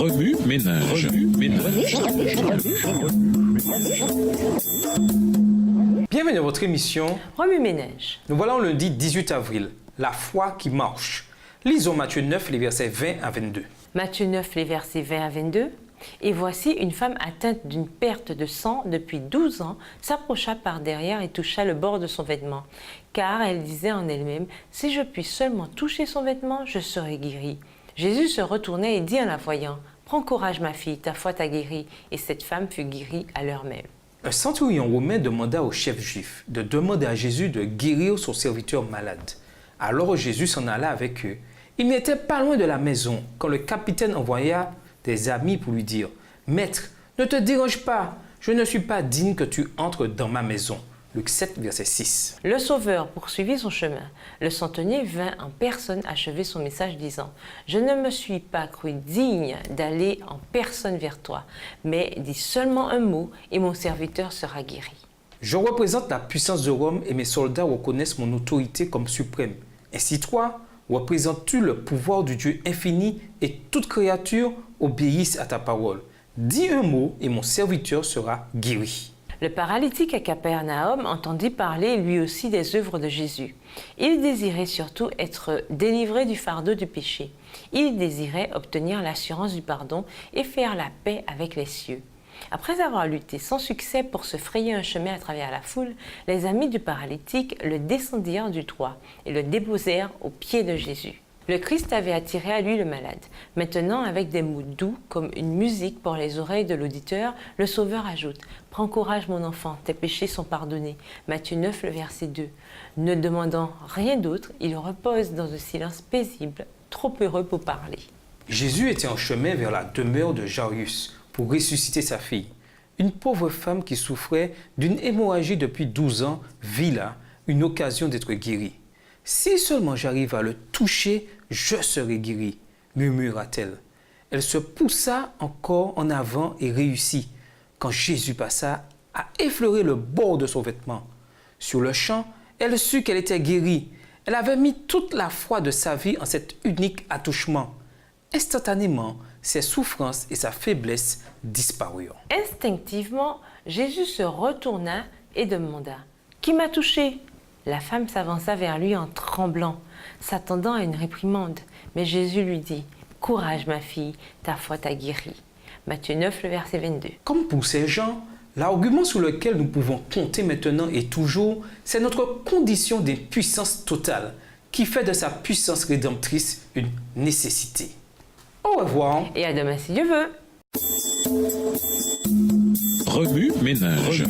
Remue ménage. Bienvenue dans votre émission Remue ménage. Nous voilà le lundi 18 avril, la foi qui marche. Lisons Matthieu 9, les versets 20 à 22. Matthieu 9, les versets 20 à 22. Et voici une femme atteinte d'une perte de sang depuis 12 ans s'approcha par derrière et toucha le bord de son vêtement. Car elle disait en elle-même, si je puis seulement toucher son vêtement, je serai guérie. Jésus se retournait et dit en la voyant, prends courage ma fille, ta foi t'a guérie. Et cette femme fut guérie à l'heure même. Un centurion romain demanda au chef juif de demander à Jésus de guérir son serviteur malade. Alors Jésus s'en alla avec eux. Il n'était pas loin de la maison quand le capitaine envoya des amis pour lui dire « Maître, ne te dérange pas, je ne suis pas digne que tu entres dans ma maison. » Luc 7, verset 6. Le Sauveur poursuivit son chemin. Le centenier vint en personne achever son message disant « Je ne me suis pas cru digne d'aller en personne vers toi, mais dis seulement un mot et mon serviteur sera guéri. » Je représente la puissance de Rome et mes soldats reconnaissent mon autorité comme suprême. Ainsi toi, représentes-tu le pouvoir du Dieu infini et toute créature obéisse à ta parole. Dis un mot et mon serviteur sera guéri. Le paralytique à Capernaum entendit parler lui aussi des œuvres de Jésus. Il désirait surtout être délivré du fardeau du péché. Il désirait obtenir l'assurance du pardon et faire la paix avec les cieux. Après avoir lutté sans succès pour se frayer un chemin à travers la foule, les amis du paralytique le descendirent du toit et le déposèrent aux pieds de Jésus. Le Christ avait attiré à lui le malade. Maintenant, avec des mots doux, comme une musique pour les oreilles de l'auditeur, le Sauveur ajoute « Prends courage mon enfant, tes péchés sont pardonnés. » Matthieu 9, le verset 2. Ne demandant rien d'autre, il repose dans un silence paisible, trop heureux pour parler. Jésus était en chemin vers la demeure de Jairus pour ressusciter sa fille. Une pauvre femme qui souffrait d'une hémorragie depuis 12 ans vit là une occasion d'être guérie. « Si seulement j'arrive à le toucher, je serai guérie, » murmura-t-elle. Elle se poussa encore en avant et réussit, quand Jésus passa à effleurer le bord de son vêtement. Sur le champ, elle sut qu'elle était guérie. Elle avait mis toute la foi de sa vie en cet unique attouchement. Instantanément, ses souffrances et sa faiblesse disparurent. Instinctivement, Jésus se retourna et demanda « Qui m'a touché ?» La femme s'avança vers lui en tremblant, s'attendant à une réprimande. Mais Jésus lui dit « Courage ma fille, ta foi t'a guérie. » Matthieu 9, le verset 22. Comme pour ces gens, l'argument sur lequel nous pouvons compter maintenant et toujours, c'est notre condition d'impuissance totale qui fait de sa puissance rédemptrice une nécessité. Au revoir. Et à demain si Dieu veut. Remue ménage.